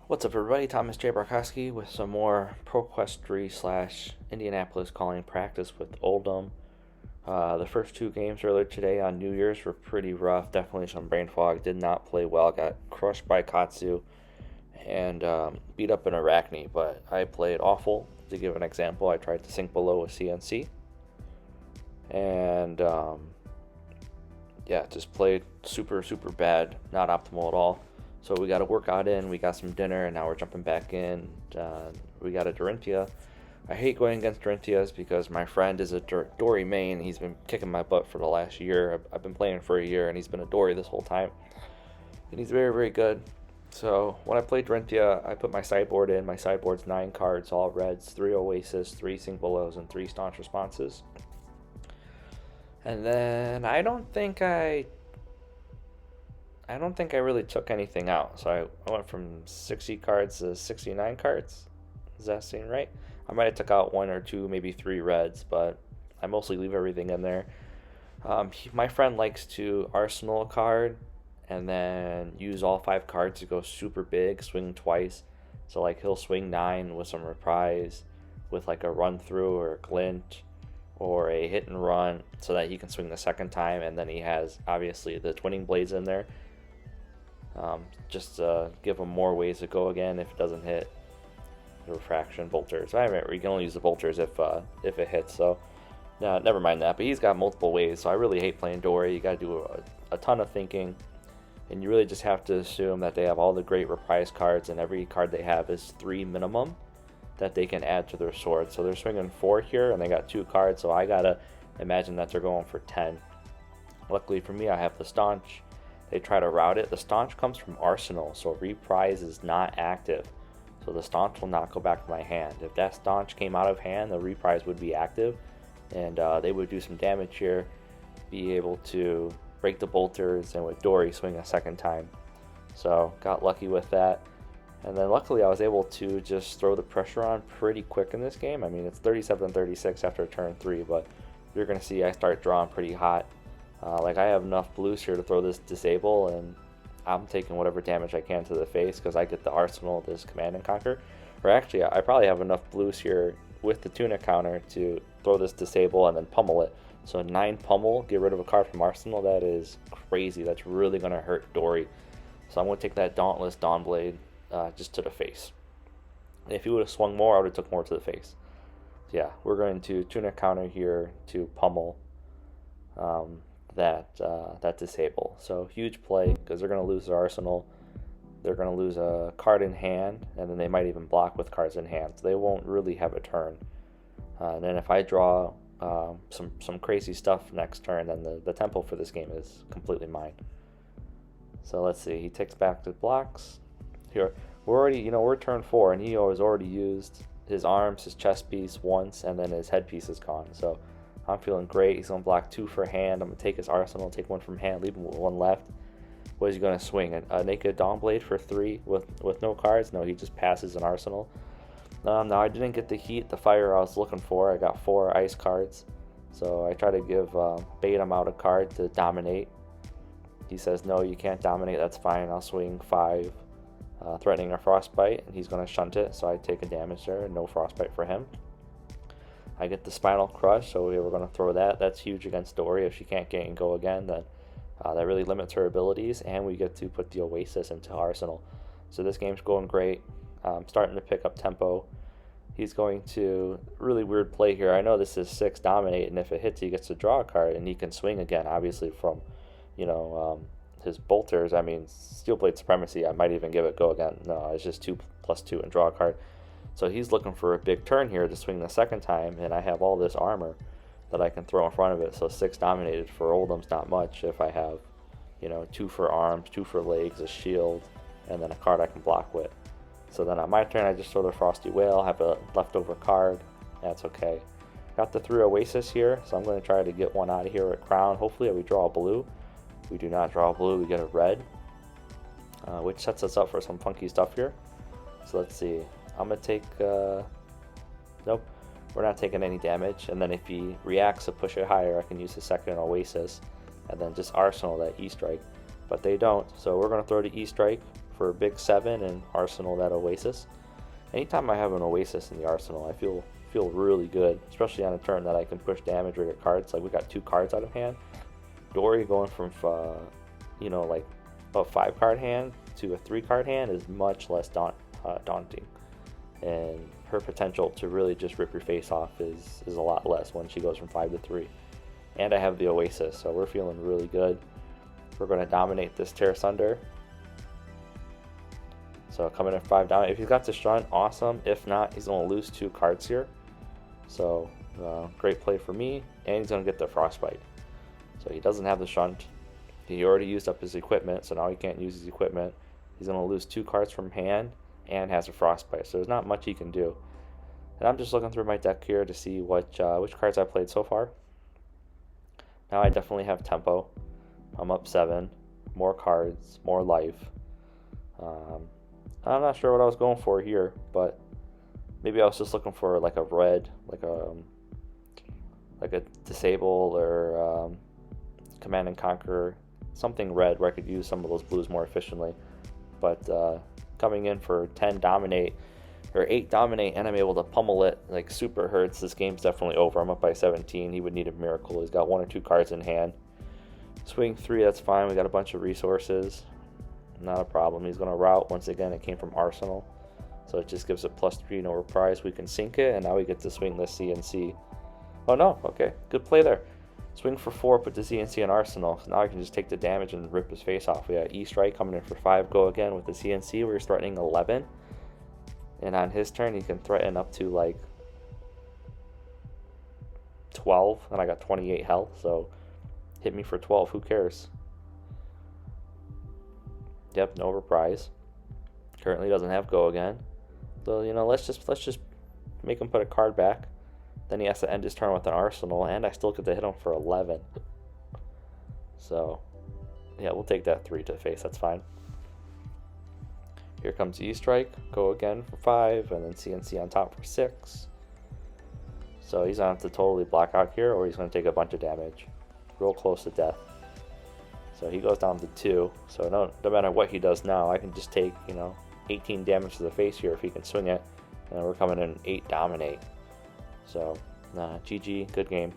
What's up, everybody? Thomas J. Barkowski with some more Proquest 3 slash Indianapolis calling practice with Oldhim. The first two games earlier today on New Year's were pretty rough. Definitely some brain fog. Did not play well. Got crushed by Katsu and beat up an Arachne, but I played awful. To give an example, I tried to sink below with CNC. And just played super bad. Not optimal at all. So we got a workout in, we got some dinner, and now we're jumping back in. We got a Dorinthia. I hate going against Dorinthias because my friend is a Dori main. He's been kicking my butt for the last year. I've been playing for a year, and he's been a Dori this whole time. And he's very good. So when I played Dorinthia, I put my sideboard in. My sideboard's 9 cards, all reds, 3 Oasis, 3 Sink Belows, and 3 Staunch Responses. And then I don't think I really took anything out. So I went from 60 cards to 69 cards. Does that seem right? I might have took out 1 or 2, maybe 3 reds, but I mostly leave everything in there. My friend likes to arsenal a card and then use all 5 cards to go super big, swing twice. So like he'll swing 9 with some reprise, with like a run through or a glint or a hit and run, so that he can swing the second time, and then he has obviously the twinning blades in there. Just to give him more ways to go again if it doesn't hit. The refraction bolters. I remember you can only use the bolters if it hits. So never mind that. But he's got multiple ways. So I really hate playing Dori. You got to do a ton of thinking, and you really just have to assume that they have all the great reprise cards, and every card they have is 3 minimum that they can add to their sword. So they're swinging 4 here, and they got 2 cards. So I gotta imagine that they're going for 10. Luckily for me, I have the Staunch. They try to route it. The Staunch comes from Arsenal, so reprise is not active. So the Staunch will not go back to my hand. If that Staunch came out of hand, the reprise would be active, and they would do some damage here, be able to break the bolters, and with Dori swing a second time. So got lucky with that. And then luckily I was able to just throw the pressure on pretty quick in this game. I mean, it's 37-36 after turn 3, but you're going to see I start drawing pretty hot. Like I have enough blues here to throw this disable, and I'm taking whatever damage I can to the face because I get the arsenal, this command and conquer. Or actually, I probably have enough blues here with the tunic counter to throw this disable and then pummel it. So 9 pummel, get rid of a card from arsenal. That is crazy. That's really going to hurt Dori. So I'm going to take that Dauntless Dawnblade just to the face. And if he would have swung more, I would have took more to the face. So yeah, we're going to tunic counter here to pummel that disable. So huge play because they're going to lose their arsenal. They're going to lose a card in hand, and then they might even block with cards in hand. So they won't really have a turn. And then if I draw some crazy stuff next turn, then the tempo for this game is completely mine. So let's see. He takes back the blocks. Here we're turn 4, and he has already used his arms, his chest piece once, and then his headpiece is gone. So I'm feeling great. He's going to block 2 for hand. I'm going to take his arsenal, take 1 from hand, leave him with 1 left. What is he going to swing? A naked Dawnblade for 3 with no cards? No, he just passes an arsenal. Now I didn't get the heat, the fire I was looking for. I got 4 ice cards. So I try to give bait him out a card to dominate. He says, no, you can't dominate. That's fine. I'll swing 5, threatening a frostbite, and he's going to shunt it. So I take a damage there. No frostbite for him. I get the Spinal Crush, so we're going to throw that. That's huge against Dori. If she can't get and go again, then that really limits her abilities, and we get to put the Oasis into Arsenal. So this game's going great. Starting to pick up tempo. He's going to, really weird play here. I know this is 6 dominate, and if it hits, he gets to draw a card, and he can swing again, obviously, from, his bolters. I mean, Steelblade Supremacy, I might even give it go again. No, it's just 2+2 and draw a card. So he's looking for a big turn here to swing the second time, and I have all this armor that I can throw in front of it. So 6 dominated for Oldham's not much if I have, 2 for arms, 2 for legs, a shield, and then a card I can block with. So then on my turn, I just throw the Frosty Whale, have a leftover card. That's okay. Got the 3 Oasis here, so I'm going to try to get 1 out of here at Crown. Hopefully we draw a blue. We do not draw a blue, we get a red, which sets us up for some funky stuff here. So let's see. I'm going to take, nope, we're not taking any damage. And then if he reacts to push it higher, I can use the second Oasis and then just arsenal that E-Strike. But they don't, so we're going to throw the E-Strike for a big 7 and arsenal that Oasis. Anytime I have an Oasis in the arsenal, I feel really good, especially on a turn that I can push damage rated cards. Like we got 2 cards out of hand. Dori going from like a 5 card hand to a 3 card hand is much less daunting, and her potential to really just rip your face off is a lot less when she goes from 5 to 3. And I have the Oasis, so we're feeling really good. We're going to dominate this Tear Asunder. So coming in 5 down. If he's got the Shunt, awesome. If not, he's going to lose 2 cards here. So great play for me. And he's going to get the Frostbite. So he doesn't have the Shunt. He already used up his equipment, so now he can't use his equipment. He's going to lose 2 cards from hand and has a Frostbite. So there's not much he can do. And I'm just looking through my deck here to see which cards I played so far. Now I definitely have tempo. I'm up 7. More cards, more life. I'm not sure what I was going for here, but maybe I was just looking for like a red, like a disable or command and conquer, something red where I could use some of those blues more efficiently. But coming in for 10 dominate or 8 dominate, and I'm able to pummel it like super hurts. This game's definitely over. I'm up by 17. He would need a miracle. He's got 1 or 2 cards in hand. Swing 3, that's fine. We got a bunch of resources. Not a problem. He's going to route. Once again, it came from Arsenal. So it just gives it +3, no reprise. We can sink it, and now we get to swing the CNC. Oh no, okay. Good play there. Swing for 4, put the CNC in Arsenal. So now I can just take the damage and rip his face off. We got E-Strike coming in for 5, go again with the CNC. We're threatening 11. And on his turn, he can threaten up to like 12, and I got 28 health, so hit me for 12, who cares? Yep, no reprise. Currently doesn't have go again. So, let's just make him put a card back. Then he has to end his turn with an Arsenal, and I still get to hit him for 11. So, yeah, we'll take that 3 to face, that's fine. Here comes E-Strike, go again for 5, and then CNC on top for 6. So he's going to have to totally block out here, or he's going to take a bunch of damage. Real close to death. So he goes down to 2. So no matter what he does now, I can just take, 18 damage to the face here if he can swing it. And we're coming in 8 dominate. So, GG, good game.